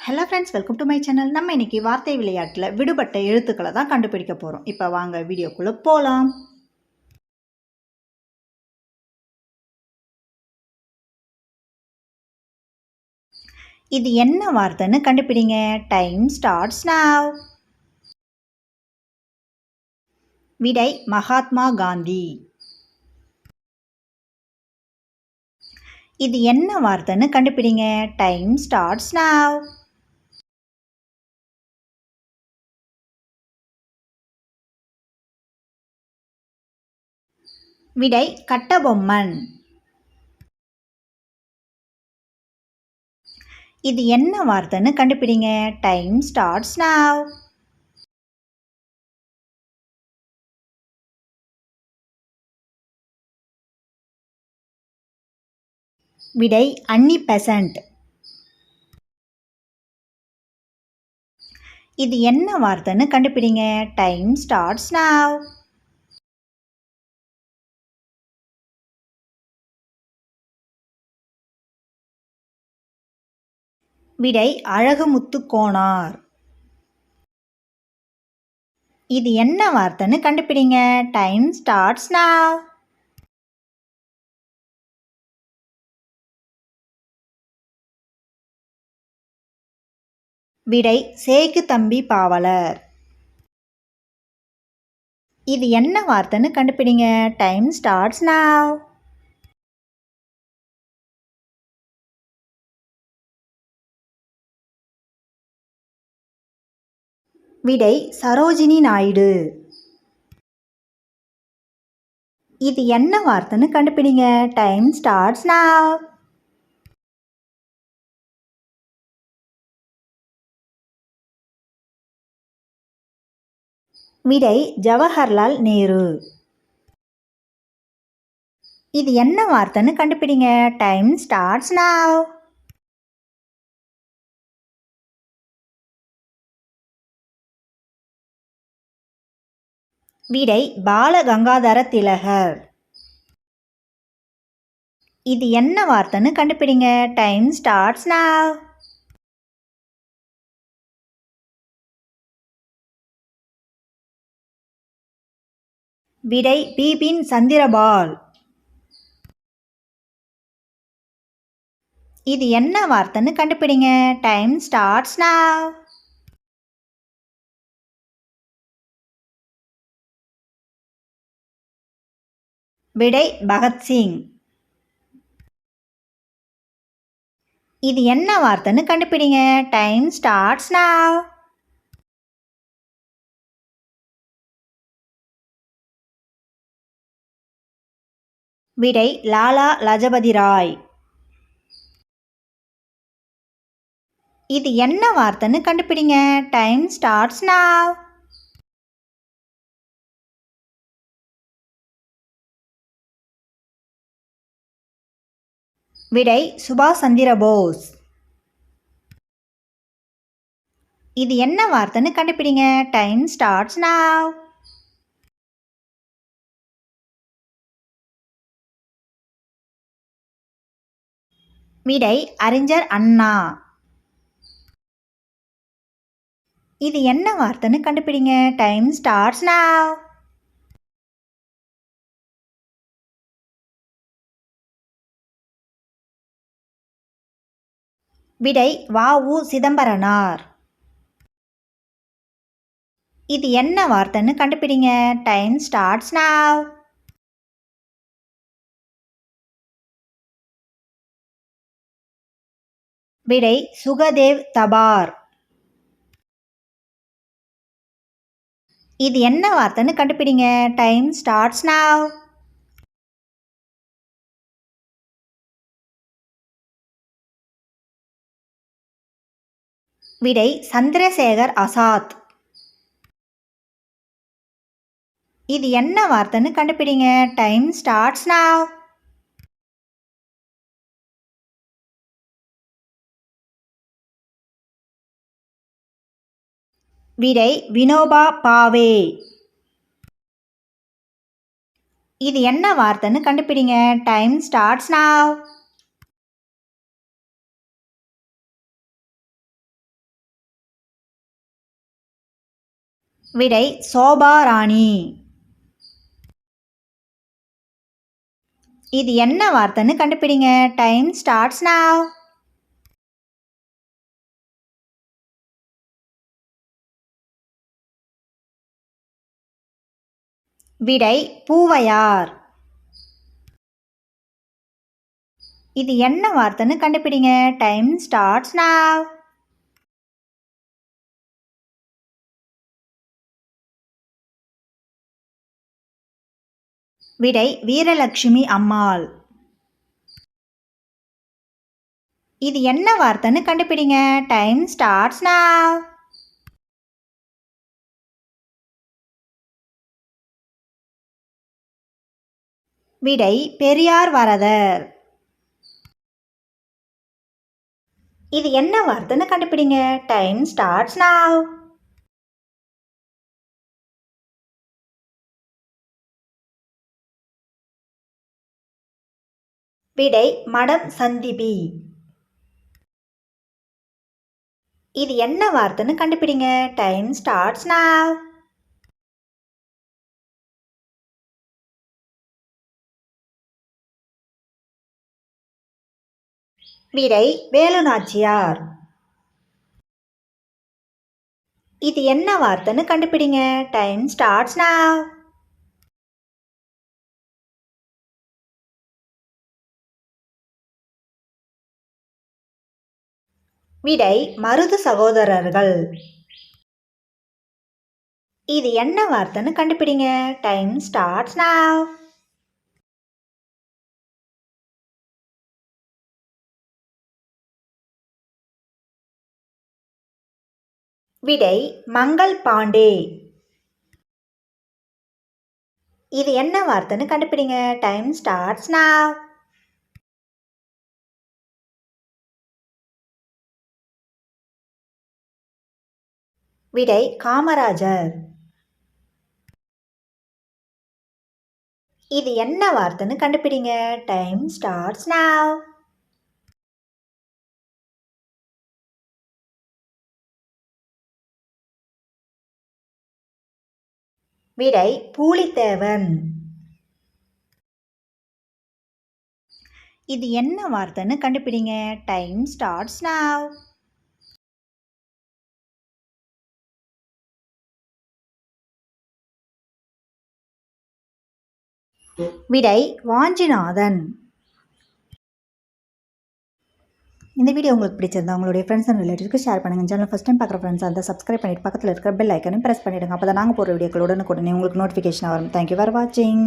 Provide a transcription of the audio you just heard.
Hello friends, welcome to my channel. நம்ம இன்னைக்கு வார்த்தை விளையாட்டில் விடுபட்ட எழுத்துக்களை தான் கண்டுபிடிக்க போகிறோம். இப்போ வாங்க வீடியோக்குள்ளே போகலாம். இது என்ன வார்த்தைன்னு கண்டுபிடிங்க. Time starts now. விடை மகாத்மா காந்தி. இது என்ன வார்த்தைன்னு கண்டுபிடிங்க. Time starts now. விடை கட்டபொம்மன். இது என்ன வார்த்தைன்னு கண்டுபிடிங்க. Time starts now. விடை அன்னி பெசன்ட். இது என்ன வார்த்தைன்னு கண்டுபிடிங்க. Time starts now. விடை அழகுமுத்து கோனார். இது என்ன வார்த்தைன்னு கண்டுபிடிங்க. Time starts now. விடை சேக்கு தம்பி பாவலர். இது என்ன வார்த்தைன்னு கண்டுபிடிங்க. Time starts now. விடை சரோஜினி நாயுடு. இது என்ன வார்த்தைன்னு கண்டுபிடிங்க. Time starts now. விடை ஜவஹர்லால் நேரு. இது என்ன வார்த்தைன்னு கண்டுபிடிங்க. Time starts now. விடை பாலகங்காதர திலகர். இது என்ன வார்த்தைன்னு கண்டுபிடிங்க. Time starts now. விடை பிபின் சந்திரபால். இது என்ன வார்த்தைன்னு கண்டுபிடிங்க. Time starts now. விடை பகத்சிங். இது என்ன வார்த்தைன்னு கண்டுபிடிங்க. Time starts now. விடை லாலா லஜபதி ராய். இது என்ன வார்த்தைன்னு கண்டுபிடிங்க. Time starts now. விடை சுபாஷ் சந்திர போஸ். இது என்ன வார்த்தைன்னு கண்டுபிடிங்க. Time starts now. விடை அறிஞர் அண்ணா. இது என்ன வார்த்தைன்னு கண்டுபிடிங்க. Time starts now. விடை வ.உ. சிதம்பரனார். இது என்ன வார்த்தைன்னு கண்டுபிடிங்க. Time starts now. விடை சுகதேவ் தபார். இது என்ன வார்த்தைன்னு கண்டுபிடிங்க. Time starts now. விடை சந்திரசேகர் ஆசாத். இது என்ன வார்த்தைன்னு கண்டுபிடிங்க. Time starts now. விடை வினோபா பாவே. இது என்ன வார்த்தைன்னு கண்டுபிடிங்க. Time starts now. விடை சோபா ராணி. இது என்ன வார்த்தைன்னு கண்டுபிடிங்க. Time starts now. விடை பூவையார். இது என்ன வார்த்தைன்னு கண்டுபிடிங்க. Time starts now. விடை வீரலட்சுமி அம்மாள். இது என்ன வார்த்தைன்னு கண்டுபிடிங்க. Time starts now. விடை பெரியார் வரதர். இது என்ன வார்த்தைன்னு கண்டுபிடிங்க. Time starts now. விடை மடம் சந்திபி. இது என்ன வார்த்தைன்னு கண்டுபிடிங்க. Time starts now. விடை வேலுநாச்சியார். இது என்ன வார்த்தைன்னு கண்டுபிடிங்க. Time starts now. விடை மருது சகோதரர்கள். இது என்ன வார்த்தைன்னு கண்டுபிடிங்க. Time starts now. விடை மங்கள் பாண்டே. இது என்ன வார்த்தைன்னு கண்டுபிடிங்க. Time starts now. விடை காமராஜர். இது என்ன வார்த்தைன்னு கண்டுபிடிங்க. Time starts now. விடை பூலித்தேவன். இது என்ன வார்த்தைன்னு கண்டுபிடிங்க. Time starts now. விடை வாஞ்சிநாதன். இந்த வீடியோ உங்களுக்கு பிடிச்சிருந்தா உங்களுடைய ஃப்ரெண்ட்ஸ் அண்ட் ரிலேட்டிவ்க்கு ஷேர் பண்ணுங்கள். சேனல் ஃபஸ்ட் டைம் பார்க்குற ஃப்ரெண்ட்ஸ் அந்த சப்ஸ்கிரைப் பண்ணிட்டு பக்கத்தில் இருக்கிற பெல் ஐக்கனையும் ப்ரெஸ் பண்ணிவிடுங்க. அப்போ தான் நாங்கள் போகிற வீடியோக்கள் உடனுக்குடனே உங்களுக்கு நோட்டிஃபிகேஷன் வரும். தேங்க்யூ ஃபார் வாட்சிங்.